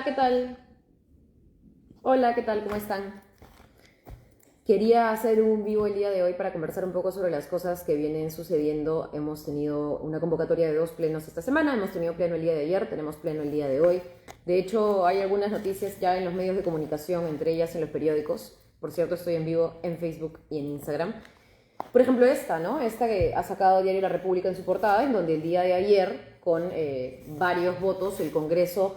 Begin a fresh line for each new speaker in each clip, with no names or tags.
¿Qué tal? Hola, ¿qué tal? ¿Cómo están? Quería hacer un vivo el día de hoy para conversar un poco sobre las cosas que vienen sucediendo. Hemos tenido una convocatoria de 2 plenos esta semana, hemos tenido pleno el día de ayer, tenemos pleno el día de hoy. De hecho, hay algunas noticias ya en los medios de comunicación, entre ellas en los periódicos. Por cierto, estoy en vivo en Facebook y en Instagram. Por ejemplo, esta, ¿no? Esta que ha sacado Diario La República en su portada, en donde el día de ayer, con varios votos, el Congreso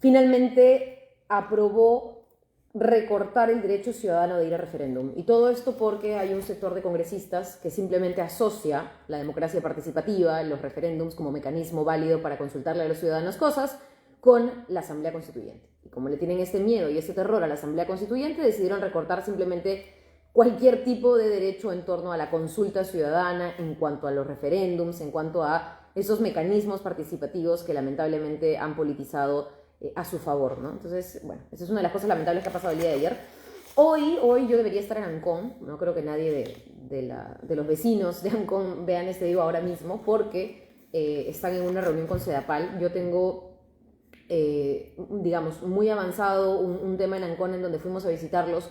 finalmente aprobó recortar el derecho ciudadano de ir a referéndum. Y todo esto porque hay un sector de congresistas que simplemente asocia la democracia participativa, los referéndums como mecanismo válido para consultarle a los ciudadanos cosas, con la Asamblea Constituyente. Y como le tienen este miedo y este terror a la Asamblea Constituyente, decidieron recortar simplemente cualquier tipo de derecho en torno a la consulta ciudadana, en cuanto a los referéndums, en cuanto a esos mecanismos participativos que lamentablemente han politizado a su favor, ¿no? Entonces, bueno, esa es una de las cosas lamentables que ha pasado el día de ayer. Hoy yo debería estar en Ancón, no creo que nadie de los vecinos de Ancón vean este video ahora mismo, porque están en una reunión con Sedapal. Yo tengo, digamos, muy avanzado un tema en Ancón en donde fuimos a visitarlos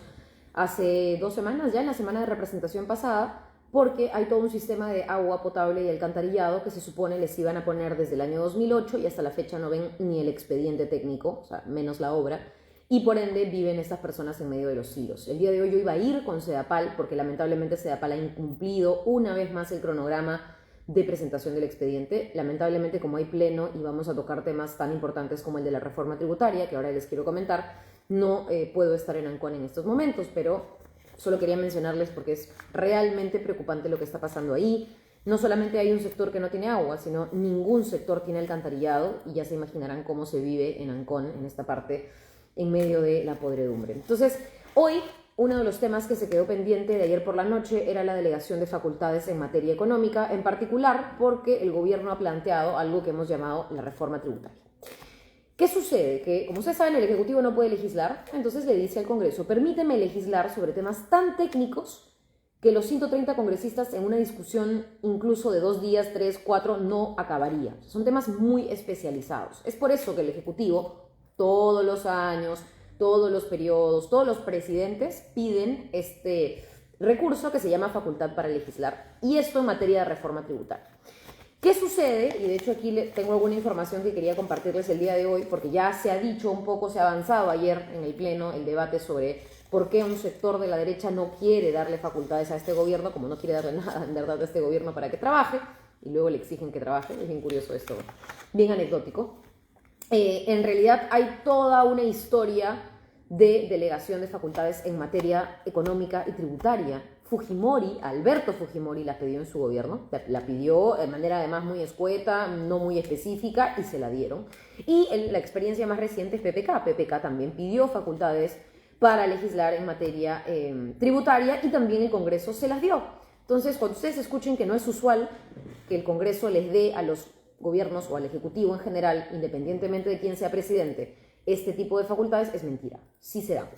hace 2 semanas, ya en la semana de representación pasada, porque hay todo un sistema de agua potable y alcantarillado que se supone les iban a poner desde el año 2008 y hasta la fecha no ven ni el expediente técnico, o sea, menos la obra, y por ende viven estas personas en medio de los silos. El día de hoy yo iba a ir con Sedapal porque lamentablemente Sedapal ha incumplido una vez más el cronograma de presentación del expediente. Lamentablemente, como hay pleno y vamos a tocar temas tan importantes como el de la reforma tributaria, que ahora les quiero comentar, no puedo estar en Ancón en estos momentos, pero solo quería mencionarles porque es realmente preocupante lo que está pasando ahí. No solamente hay un sector que no tiene agua, sino ningún sector tiene alcantarillado, y ya se imaginarán cómo se vive en Ancón, en esta parte, en medio de la podredumbre. Entonces, hoy uno de los temas que se quedó pendiente de ayer por la noche era la delegación de facultades en materia económica, en particular porque el gobierno ha planteado algo que hemos llamado la reforma tributaria. ¿Qué sucede? Que, como ustedes saben, el Ejecutivo no puede legislar, entonces le dice al Congreso: permíteme legislar sobre temas tan técnicos que los 130 congresistas en una discusión incluso de 2 días, 3, 4, no acabaría. Son temas muy especializados. Es por eso que el Ejecutivo, todos los años, todos los periodos, todos los presidentes piden este recurso que se llama facultad para legislar, y esto en materia de reforma tributaria. ¿Qué sucede? Y de hecho aquí tengo alguna información que quería compartirles el día de hoy, porque ya se ha dicho un poco, se ha avanzado ayer en el pleno el debate sobre por qué un sector de la derecha no quiere darle facultades a este gobierno, como no quiere darle nada en verdad a este gobierno para que trabaje, y luego le exigen que trabaje. Es bien curioso esto, bien anecdótico. En realidad hay toda una historia de delegación de facultades en materia económica y tributaria. Alberto Fujimori la pidió en su gobierno, la pidió de manera además muy escueta, no muy específica, y se la dieron. Y la experiencia más reciente es PPK. PPK también pidió facultades para legislar en materia tributaria, y también el Congreso se las dio. Entonces, cuando ustedes escuchen que no es usual que el Congreso les dé a los gobiernos o al Ejecutivo en general, independientemente de quién sea presidente, este tipo de facultades, es mentira. Sí se da.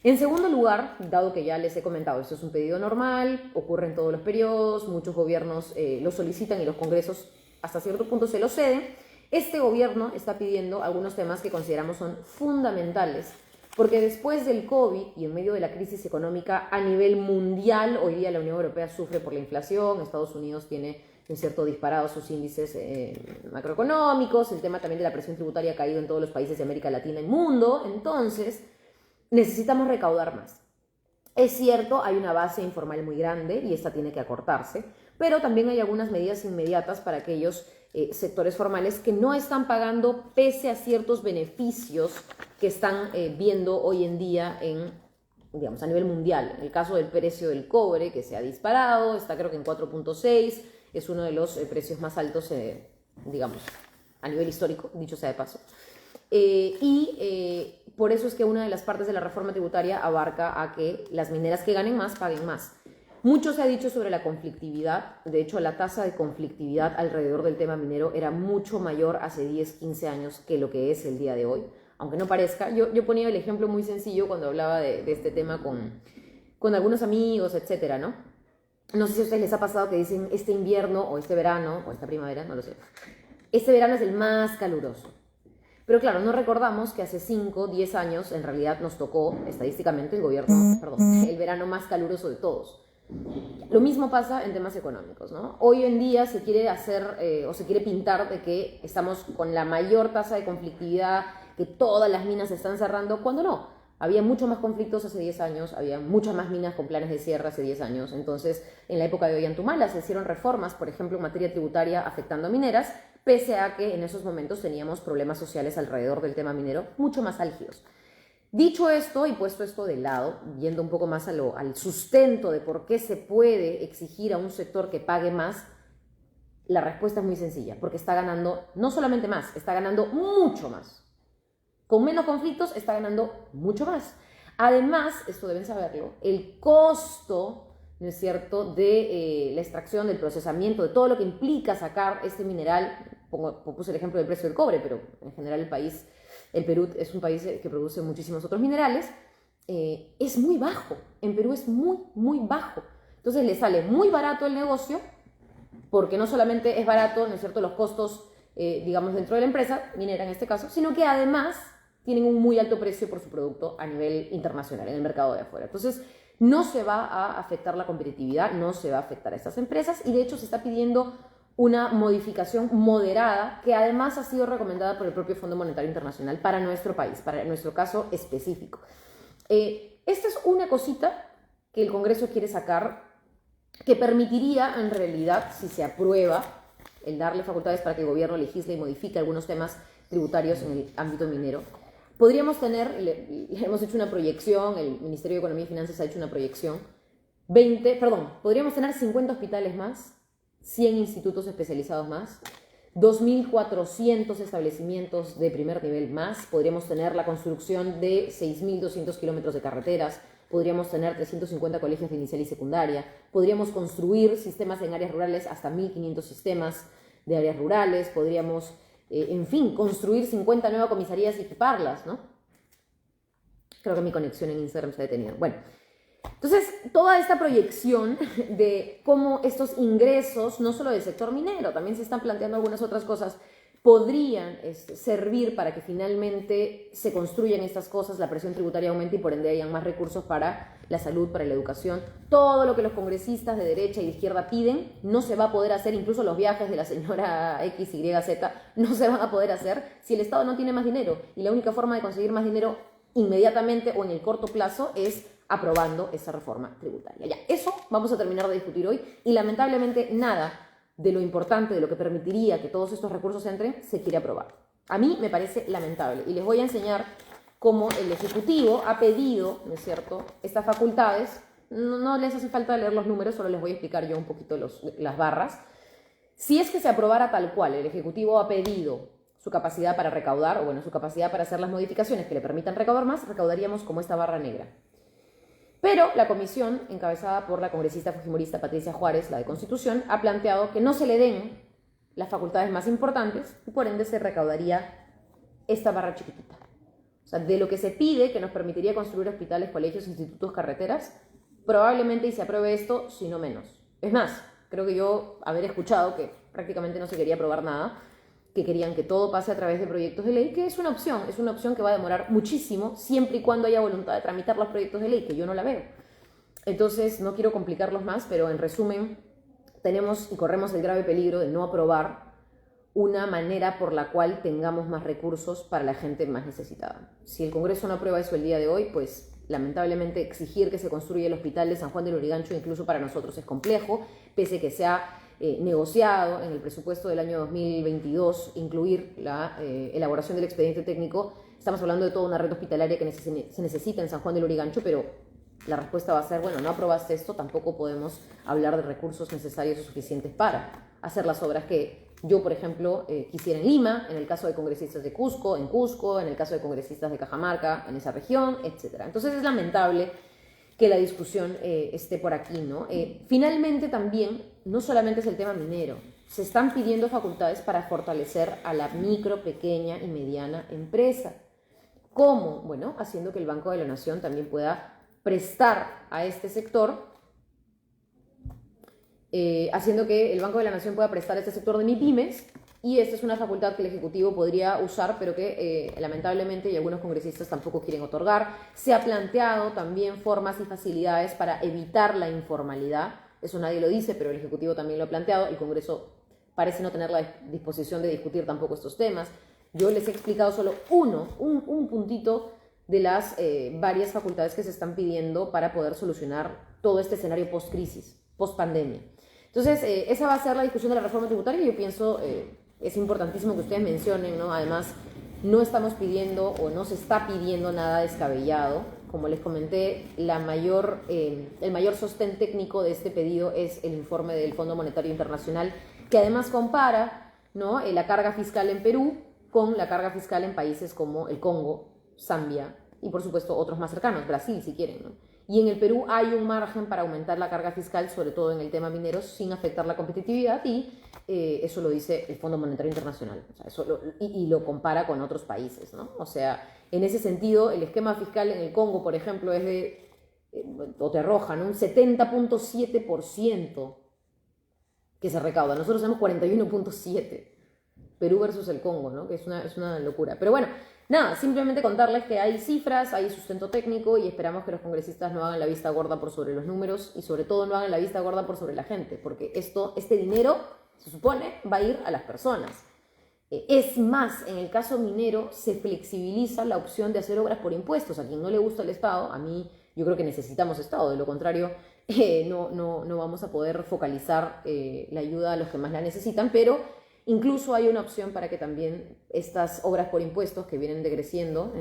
En segundo lugar, dado que ya les he comentado, esto es un pedido normal, ocurre en todos los periodos, muchos gobiernos lo solicitan y los congresos hasta cierto punto se lo ceden, este gobierno está pidiendo algunos temas que consideramos son fundamentales, porque después del COVID y en medio de la crisis económica a nivel mundial, hoy día la Unión Europea sufre por la inflación, Estados Unidos tiene en cierto disparado sus índices macroeconómicos, el tema también de la presión tributaria ha caído en todos los países de América Latina y mundo. Entonces necesitamos recaudar más. Es cierto, hay una base informal muy grande y esta tiene que acortarse, pero también hay algunas medidas inmediatas para aquellos sectores formales que no están pagando pese a ciertos beneficios que están viendo hoy en día digamos, a nivel mundial. En el caso del precio del cobre, que se ha disparado, está creo que en 4.6, es uno de los precios más altos, digamos, a nivel histórico, dicho sea de paso. Por eso es que una de las partes de la reforma tributaria abarca a que las mineras que ganen más paguen más. Mucho se ha dicho sobre la conflictividad. De hecho, la tasa de conflictividad alrededor del tema minero era mucho mayor hace 10, 15 años que lo que es el día de hoy. Aunque no parezca, yo ponía el ejemplo muy sencillo cuando hablaba de este tema con algunos amigos, etcétera, ¿no? No sé si a ustedes les ha pasado que dicen este invierno o este verano o esta primavera, no lo sé. Este verano es el más caluroso. Pero claro, no recordamos que hace 5, 10 años en realidad nos tocó estadísticamente el verano más caluroso de todos. Lo mismo pasa en temas económicos, ¿no? Hoy en día se quiere hacer o se quiere pintar de que estamos con la mayor tasa de conflictividad, que todas las minas se están cerrando, cuando no. Había mucho más conflictos hace 10 años, había muchas más minas con planes de cierre hace 10 años. Entonces, en la época de Ollantumala se hicieron reformas, por ejemplo, en materia tributaria afectando a mineras, pese a que en esos momentos teníamos problemas sociales alrededor del tema minero mucho más álgidos. Dicho esto y puesto esto de lado, yendo un poco más al sustento de por qué se puede exigir a un sector que pague más, la respuesta es muy sencilla, porque está ganando no solamente más, está ganando mucho más. Con menos conflictos está ganando mucho más. Además, esto deben saberlo, el costo, ¿no es cierto?, de la extracción, del procesamiento, de todo lo que implica sacar este mineral, puse el ejemplo del precio del cobre, pero en general el Perú es un país que produce muchísimos otros minerales, es muy bajo. En Perú es muy, muy bajo. Entonces le sale muy barato el negocio, porque no solamente es barato, ¿no es cierto?, los costos, digamos, dentro de la empresa, minera en este caso, sino que además tienen un muy alto precio por su producto a nivel internacional, en el mercado de afuera. Entonces, no se va a afectar la competitividad, no se va a afectar a estas empresas y de hecho se está pidiendo una modificación moderada que además ha sido recomendada por el propio Fondo Monetario Internacional para nuestro país, para nuestro caso específico. Esta es una cosita que el Congreso quiere sacar que permitiría en realidad, si se aprueba, el darle facultades para que el gobierno legisle y modifique algunos temas tributarios en el ámbito minero. Podríamos tener, hemos hecho una proyección, el Ministerio de Economía y Finanzas ha hecho una proyección, podríamos tener 50 hospitales más, 100 institutos especializados más, 2.400 establecimientos de primer nivel más, podríamos tener la construcción de 6.200 kilómetros de carreteras, podríamos tener 350 colegios de inicial y secundaria, podríamos construir sistemas en áreas rurales, hasta 1.500 sistemas de áreas rurales, podríamos, en fin, construir 50 nuevas comisarías y equiparlas, ¿no? Creo que mi conexión en Instagram se ha detenido. Bueno, entonces, toda esta proyección de cómo estos ingresos, no solo del sector minero, también se están planteando algunas otras cosas, podrían servir para que finalmente se construyan estas cosas, la presión tributaria aumente y por ende hayan más recursos para la salud, para la educación. Todo lo que los congresistas de derecha y de izquierda piden no se va a poder hacer, incluso los viajes de la señora XYZ no se van a poder hacer si el Estado no tiene más dinero. Y la única forma de conseguir más dinero inmediatamente o en el corto plazo es aprobando esa reforma tributaria. Ya, eso vamos a terminar de discutir hoy y lamentablemente nada de lo importante, de lo que permitiría que todos estos recursos entren, se quiere aprobar. A mí me parece lamentable y les voy a enseñar cómo el Ejecutivo ha pedido, ¿no es cierto?, estas facultades. No les hace falta leer los números, solo les voy a explicar yo un poquito las barras. Si es que se aprobara tal cual, el Ejecutivo ha pedido su capacidad para recaudar, o bueno, su capacidad para hacer las modificaciones que le permitan recaudar más, recaudaríamos como esta barra negra. Pero la comisión, encabezada por la congresista fujimorista Patricia Juárez, la de Constitución, ha planteado que no se le den las facultades más importantes y por ende se recaudaría esta barra chiquitita. O sea, de lo que se pide, que nos permitiría construir hospitales, colegios, institutos, carreteras, probablemente y se apruebe esto, si no menos. Es más, creo que yo haber escuchado que prácticamente no se quería aprobar nada, que querían que todo pase a través de proyectos de ley, que es una opción que va a demorar muchísimo, siempre y cuando haya voluntad de tramitar los proyectos de ley, que yo no la veo. Entonces, no quiero complicarlos más, pero en resumen, tenemos y corremos el grave peligro de no aprobar una manera por la cual tengamos más recursos para la gente más necesitada. Si el Congreso no aprueba eso el día de hoy, pues lamentablemente exigir que se construya el hospital de San Juan del Lurigancho incluso para nosotros es complejo, pese que sea negociado en el presupuesto del año 2022, incluir la elaboración del expediente técnico. Estamos hablando de toda una red hospitalaria que se necesita en San Juan del Lurigancho, pero la respuesta va a ser, bueno, no aprobaste esto, tampoco podemos hablar de recursos necesarios o suficientes para hacer las obras que yo, por ejemplo, quisiera en Lima, en el caso de congresistas de Cusco, en el caso de congresistas de Cajamarca, en esa región, etc. Entonces es lamentable que la discusión esté por aquí, ¿no? Finalmente también, no solamente es el tema minero, se están pidiendo facultades para fortalecer a la micro, pequeña y mediana empresa. ¿Cómo? Bueno, haciendo que el Banco de la Nación también pueda prestar a este sector, haciendo que el Banco de la Nación pueda prestar a este sector de MIPYMES y esta es una facultad que el Ejecutivo podría usar, pero que lamentablemente y algunos congresistas tampoco quieren otorgar. Se ha planteado también formas y facilidades para evitar la informalidad. Eso nadie lo dice, pero el Ejecutivo también lo ha planteado. El Congreso parece no tener la disposición de discutir tampoco estos temas. Yo les he explicado solo un puntito de las varias facultades que se están pidiendo para poder solucionar todo este escenario post-crisis, post-pandemia. Entonces, esa va a ser la discusión de la reforma tributaria. Yo pienso, es importantísimo que ustedes mencionen, ¿no? Además, no estamos pidiendo o no se está pidiendo nada descabellado. Como les comenté, el mayor sostén técnico de este pedido es el informe del Fondo Monetario Internacional, que además compara, ¿no?, la carga fiscal en Perú con la carga fiscal en países como el Congo, Zambia y por supuesto otros más cercanos, Brasil si quieren, ¿no? Y en el Perú hay un margen para aumentar la carga fiscal, sobre todo en el tema mineros, sin afectar la competitividad, y eso lo dice el Fondo Monetario Internacional. O sea, y lo compara con otros países, ¿no? O sea, en ese sentido, el esquema fiscal en el Congo, por ejemplo, es de, o te arroja, ¿no?, un 70.7% que se recauda. Nosotros tenemos 41.7%. Perú versus el Congo, ¿no?, que es una locura. Pero bueno, nada, simplemente contarles que hay cifras, hay sustento técnico y esperamos que los congresistas no hagan la vista gorda por sobre los números y sobre todo no hagan la vista gorda por sobre la gente, porque este dinero, se supone, va a ir a las personas. Es más, en el caso minero se flexibiliza la opción de hacer obras por impuestos. A quien no le gusta el Estado, a mí yo creo que necesitamos Estado, de lo contrario no vamos a poder focalizar la ayuda a los que más la necesitan, pero incluso hay una opción para que también estas obras por impuestos que vienen decreciendo,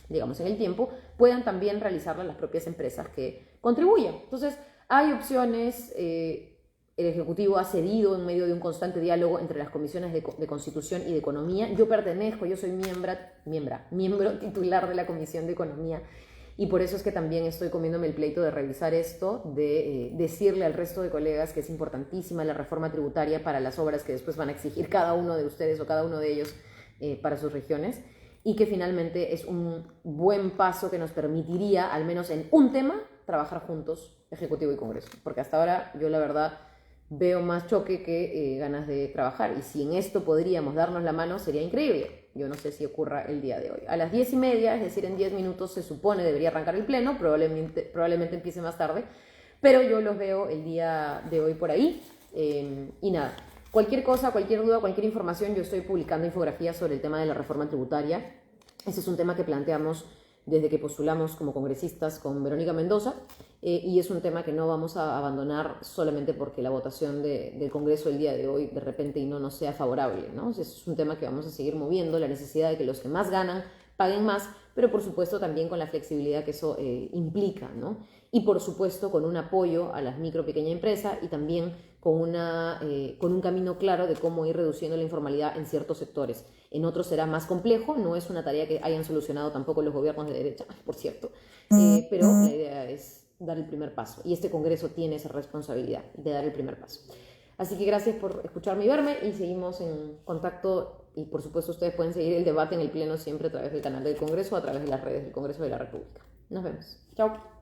digamos, en el tiempo, puedan también realizarlas las propias empresas que contribuyan. Entonces, hay opciones. El Ejecutivo ha cedido en medio de un constante diálogo entre las comisiones de Constitución y de Economía. Yo soy miembro titular de la Comisión de Economía, y por eso es que también estoy comiéndome el pleito de revisar esto, de decirle al resto de colegas que es importantísima la reforma tributaria para las obras que después van a exigir cada uno de ustedes o cada uno de ellos para sus regiones, y que finalmente es un buen paso que nos permitiría, al menos en un tema, trabajar juntos, Ejecutivo y Congreso. Porque hasta ahora yo la verdad veo más choque que ganas de trabajar, y si en esto podríamos darnos la mano sería increíble. Yo no sé si ocurra el día de hoy. A las 10:30, es decir, en 10 minutos se supone debería arrancar el pleno, probablemente empiece más tarde, pero yo los veo el día de hoy por ahí. Y nada, cualquier cosa, cualquier duda, cualquier información, yo estoy publicando infografías sobre el tema de la reforma tributaria. Ese es un tema que planteamos desde que postulamos como congresistas con Verónica Mendoza, y es un tema que no vamos a abandonar solamente porque la votación del Congreso el día de hoy de repente y no nos sea favorable, ¿no? Es un tema que vamos a seguir moviendo, la necesidad de que los que más ganan paguen más, pero por supuesto también con la flexibilidad que eso implica, ¿no? Y por supuesto con un apoyo a las micro, pequeña empresa, y también con un camino claro de cómo ir reduciendo la informalidad en ciertos sectores. En otros será más complejo, no es una tarea que hayan solucionado tampoco los gobiernos de derecha, por cierto, pero la idea es dar el primer paso, y este Congreso tiene esa responsabilidad de dar el primer paso. Así que gracias por escucharme y verme, y seguimos en contacto, y por supuesto ustedes pueden seguir el debate en el Pleno siempre a través del canal del Congreso o a través de las redes del Congreso de la República. Nos vemos. Chao.